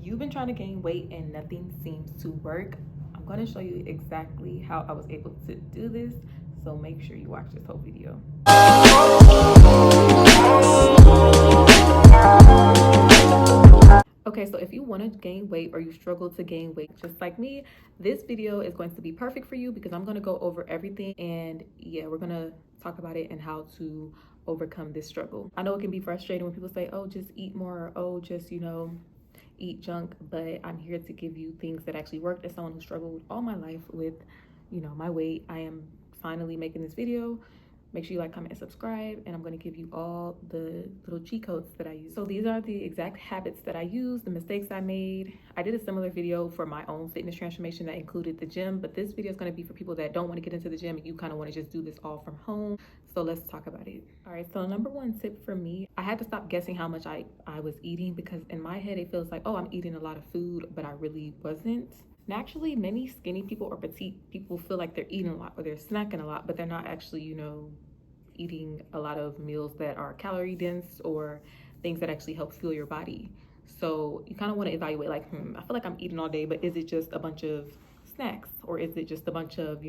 you've been trying to gain weight and nothing seems to work, I'm going to show you exactly how I was able to do this. So make sure you watch this whole video. Okay, so if you want to gain weight or you struggle to gain weight just like me, this video is going to be perfect for you because I'm going to go over everything, and yeah, we're going to talk about it and how to overcome this struggle. I know it can be frustrating when people say, oh, just eat more, or oh, just, eat junk, but I'm here to give you things that actually worked. As someone who struggled all my life with, my weight, I am finally making this video. Make sure you like, comment, and subscribe, and I'm going to give you all the little cheat codes that I use. So these are the exact habits that I use, the mistakes I made. I did a similar video for my own fitness transformation that included the gym, but this video is going to be for people that don't want to get into the gym and you kind of want to just do this all from home. So let's talk about it. All right, so number one tip for me, I had to stop guessing how much I was eating, because in my head it feels like, oh, I'm eating a lot of food, but I really wasn't. Naturally, many skinny people or petite people feel like they're eating a lot or they're snacking a lot, but they're not actually, eating a lot of meals that are calorie dense or things that actually help fuel your body. So you kind of want to evaluate, like, I feel like I'm eating all day, but is it just a bunch of snacks, or is it just a bunch of,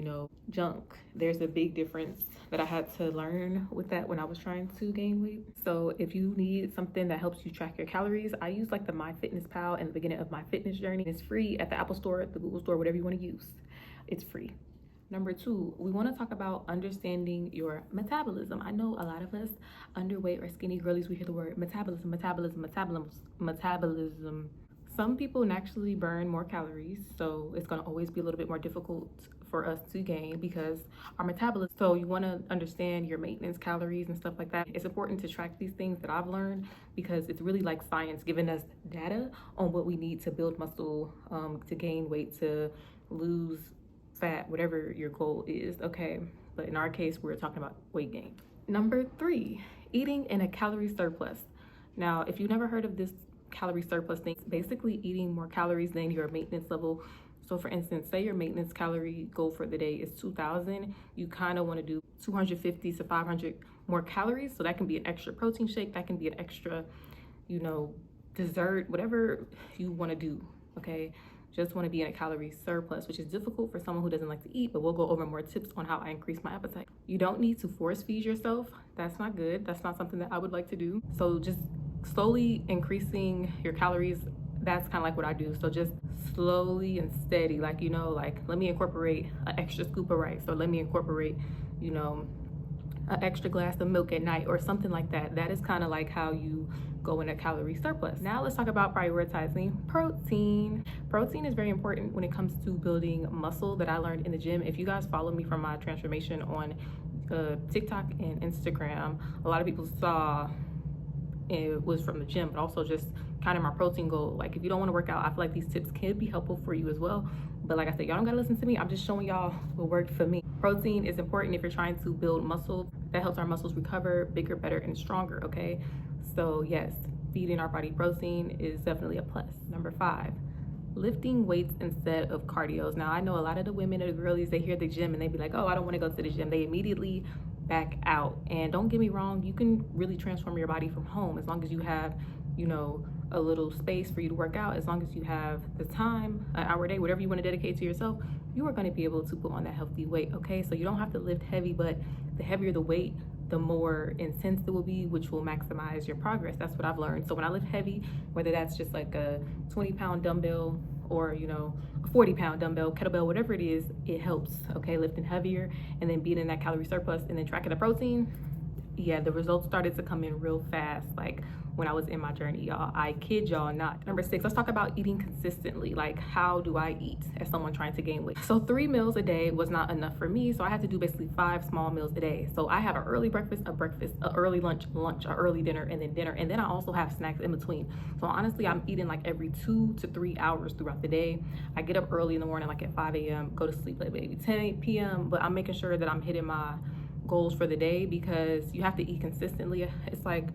junk? There's a big difference that I had to learn with that when I was trying to gain weight. So if you need something that helps you track your calories, I use like the MyFitnessPal in the beginning of my fitness journey. It's free at the Apple Store, the Google Store, whatever you want to use. It's free. Number two, we want to talk about understanding your metabolism. I know a lot of us underweight or skinny girlies, we hear the word metabolism. Some people naturally burn more calories, so it's going to always be a little bit more difficult for us to gain because our metabolism. So you want to understand your maintenance calories and stuff like that. It's important to track these things that I've learned, because it's really like science giving us data on what we need to build muscle, to gain weight, to lose fat, whatever your goal is, okay? But in our case, we're talking about weight gain. Number three, eating in a calorie surplus. Now, if you've never heard of this calorie surplus thing, basically eating more calories than your maintenance level. So for instance, say your maintenance calorie goal for the day is 2,000, you kind of want to do 250 to 500 more calories. So that can be an extra protein shake, that can be an extra, dessert, whatever you want to do, okay? Just want to be in a calorie surplus, which is difficult for someone who doesn't like to eat, but we'll go over more tips on how I increase my appetite. You don't need to force feed yourself. That's not good. That's not something that I would like to do. So just slowly increasing your calories, that's kind of like what I do. So just slowly and steady, like, let me incorporate an extra scoop of rice, or let me incorporate, an extra glass of milk at night, or something like that. That is kind of like how you go in a calorie surplus. Now let's talk about prioritizing protein. Protein is very important when it comes to building muscle, that I learned in the gym. If you guys follow me from my transformation on TikTok and Instagram, a lot of people saw it was from the gym, but also just kind of my protein goal. Like, if you don't want to work out, I feel like these tips can be helpful for you as well. But like I said, y'all don't gotta listen to me. I'm just showing y'all what worked for me. Protein is important if you're trying to build muscle. That helps our muscles recover bigger, better, and stronger, okay? So yes, feeding our body protein is definitely a plus. Number five, lifting weights instead of cardios. Now, I know a lot of the women or the girlies, they hear the gym and they be like, oh, I don't want to go to the gym. They immediately back out. And don't get me wrong, you can really transform your body from home as long as you have, a little space for you to work out. As long as you have the time, an hour a day, whatever you want to dedicate to yourself, you are going to be able to put on that healthy weight, okay? So you don't have to lift heavy, but the heavier the weight, the more intense it will be, which will maximize your progress. That's what I've learned. So when I lift heavy, whether that's just like a 20-pound dumbbell or, a 40-pound dumbbell, kettlebell, whatever it is, it helps, okay? Lifting heavier and then being in that calorie surplus and then tracking the protein, yeah, the results started to come in real fast, like when I was in my journey, y'all. I kid y'all not. Number six, let's talk about eating consistently. Like, how do I eat as someone trying to gain weight? So 3 meals a day was not enough for me, so I had to do basically 5 small meals a day. So I have an early breakfast, an early lunch, an early dinner, and then I also have snacks in between. So honestly, I'm eating like every 2 to 3 hours throughout the day. I get up early in the morning, like at 5 a.m., go to sleep like maybe 10 p.m., but I'm making sure that I'm hitting my goals for the day, because you have to eat consistently. It's like,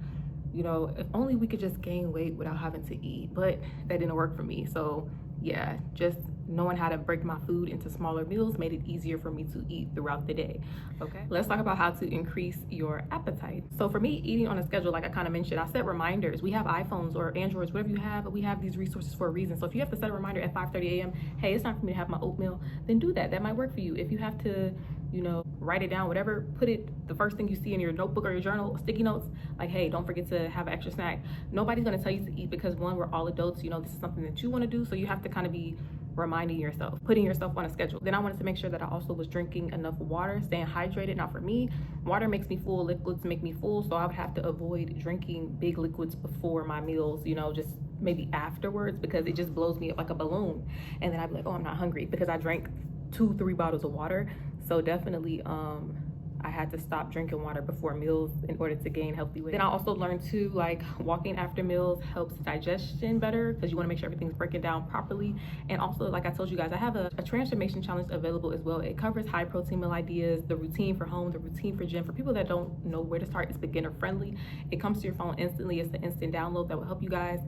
if only we could just gain weight without having to eat, but that didn't work for me. So yeah, just knowing how to break my food into smaller meals made it easier for me to eat throughout the day. Okay, let's talk about how to increase your appetite. So for me, eating on a schedule, like I kind of mentioned, I set reminders. We have iPhones or Androids, whatever you have, we have these resources for a reason. So if you have to set a reminder at 5:30 a.m., hey, it's time for me to have my oatmeal, then do that. That might work for you. If you have to, you know, write it down, whatever, put it the first thing you see in your notebook or your journal, sticky notes, like, hey, don't forget to have an extra snack. Nobody's going to tell you to eat, because one, we're all adults, you know, this is something that you want to do. So you have to kind of be reminding yourself, putting yourself on a schedule. Then I wanted to make sure that I also was drinking enough water, staying hydrated. Now for me, water makes me full, liquids make me full, so I would have to avoid drinking big liquids before my meals, you know, just maybe afterwards, because it just blows me up like a balloon. And then I'd be like, oh, I'm not hungry, because I drank 2-3 bottles of water. So definitely I had to stop drinking water before meals in order to gain healthy weight. Then I also learned too, like, walking after meals helps digestion better, because you want to make sure everything's breaking down properly. And also, like I told you guys, I have a transformation challenge available as well. It covers high protein meal ideas, the routine for home, the routine for gym. For people that don't know where to start, it's beginner friendly. It comes to your phone instantly. It's the instant download that will help you guys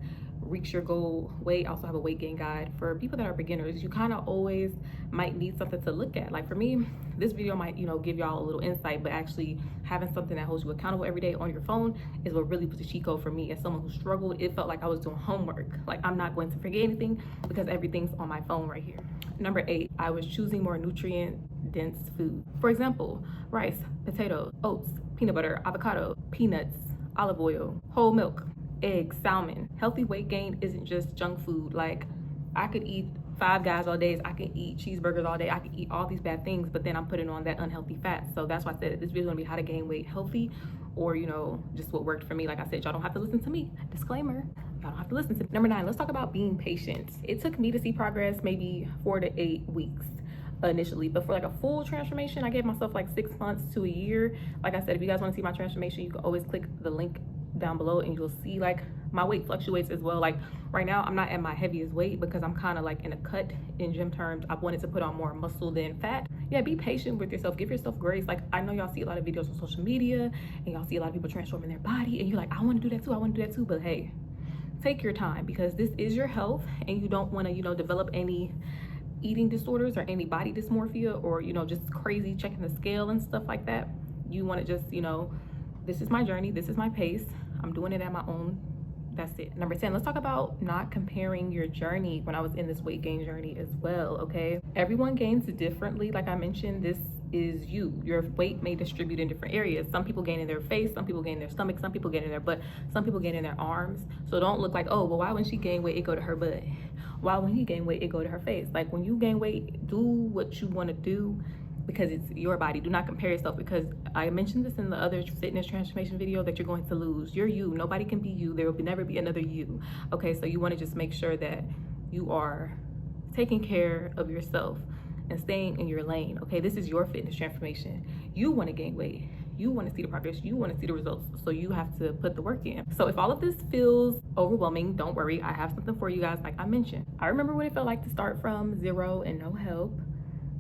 reach your goal weight. I also have a weight gain guide for people that are beginners. You kind of always might need something to look at. Like for me, this video might, you know, give y'all a little insight, but actually having something that holds you accountable every day on your phone is what really puts the cheat code for me. As someone who struggled, it felt like I was doing homework. Like, I'm not going to forget anything because everything's on my phone right here. Number 8, I was choosing more nutrient dense food. For example, rice, potatoes, oats, peanut butter, avocado, peanuts, olive oil, whole milk, eggs, salmon. Healthy weight gain isn't just junk food. Like, I could eat Five Guys all day, I can eat cheeseburgers all day, I can eat all these bad things, but then I'm putting on that unhealthy fat. So that's why I said this video is gonna be how to gain weight healthy, or, you know, just what worked for me. Like I said, y'all don't have to listen to me. Disclaimer, y'all don't have to listen to me. Number 9, let's talk about being patient. It took me to see progress maybe 4 to 8 weeks initially, but for like a full transformation, I gave myself like 6 months to a year. Like I said, if you guys want to see my transformation, you can always click the link down below and you'll see like my weight fluctuates as well. Like right now, I'm not at my heaviest weight because I'm kind of like in a cut in gym terms. I wanted to put on more muscle than fat. Yeah, be patient with yourself. Give yourself grace. Like, I know y'all see a lot of videos on social media and y'all see a lot of people transforming their body and you're like, I want to do that too, I want to do that too. But hey, take your time, because this is your health and you don't want to, you know, develop any eating disorders or any body dysmorphia, or, you know, just crazy checking the scale and stuff like that. You want to just, you know, this is my journey, this is my pace, I'm doing it at my own. That's it. Number 10, let's talk about not comparing your journey when I was in this weight gain journey as well, okay? Everyone gains differently. Like I mentioned, this is you. Your weight may distribute in different areas. Some people gain in their face, some people gain in their stomach, some people gain in their butt, some people gain in their arms. So don't look like, oh, well, why when she gain weight, it go to her butt? Why when he gain weight, it go to her face? Like, when you gain weight, do what you want to do, because it's your body. Do not compare yourself, because I mentioned this in the other fitness transformation video that you're going to lose. You're you. Nobody can be you. There will never be another you. Okay, so you want to just make sure that you are taking care of yourself and staying in your lane. Okay, this is your fitness transformation. You want to gain weight. You want to see the progress. You want to see the results. So you have to put the work in. So if all of this feels overwhelming, don't worry. I have something for you guys, like I mentioned. I remember what it felt like to start from zero and no help.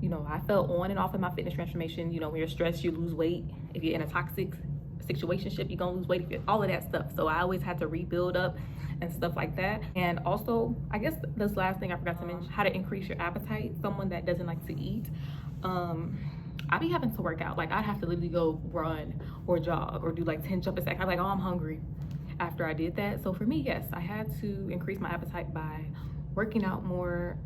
You know, I felt on and off in my fitness transformation. You know, when you're stressed, you lose weight. If you're in a toxic situationship, you're gonna lose weight. All of that stuff. So I always had to rebuild up and stuff like that. And also, I guess this last thing I forgot to mention, how to increase your appetite. Someone that doesn't like to eat, I be having to work out. Like, I'd have to literally go run or jog or do like 10 jumping jacks. I'm like, oh, I'm hungry after I did that. So for me, yes, I had to increase my appetite by working out more,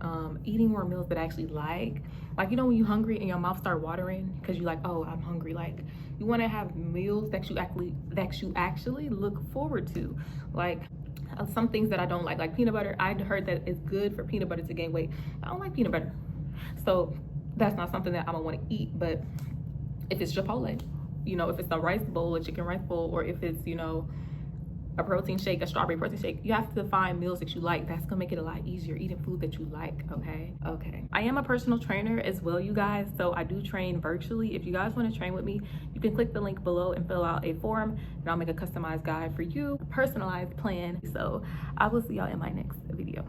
eating more meals that I actually like. Like, you know, when you're hungry and your mouth start watering because you're like, oh, I'm hungry. Like, you want to have meals that you actually look forward to. Like, some things that I don't like peanut butter. I heard that it's good for peanut butter to gain weight. I don't like peanut butter, so that's not something that I'm gonna want to eat. But if it's Chipotle, you know, if it's a rice bowl, a chicken rice bowl, or if it's, you know, a protein shake, a strawberry protein shake, you have to find meals that you like. That's gonna make it a lot easier eating food that you like. Okay. I am a personal trainer as well, you guys, so I do train virtually. If you guys want to train with me, you can click the link below and fill out a form, and I'll make a customized guide for you, a personalized plan. So I will see y'all in my next video.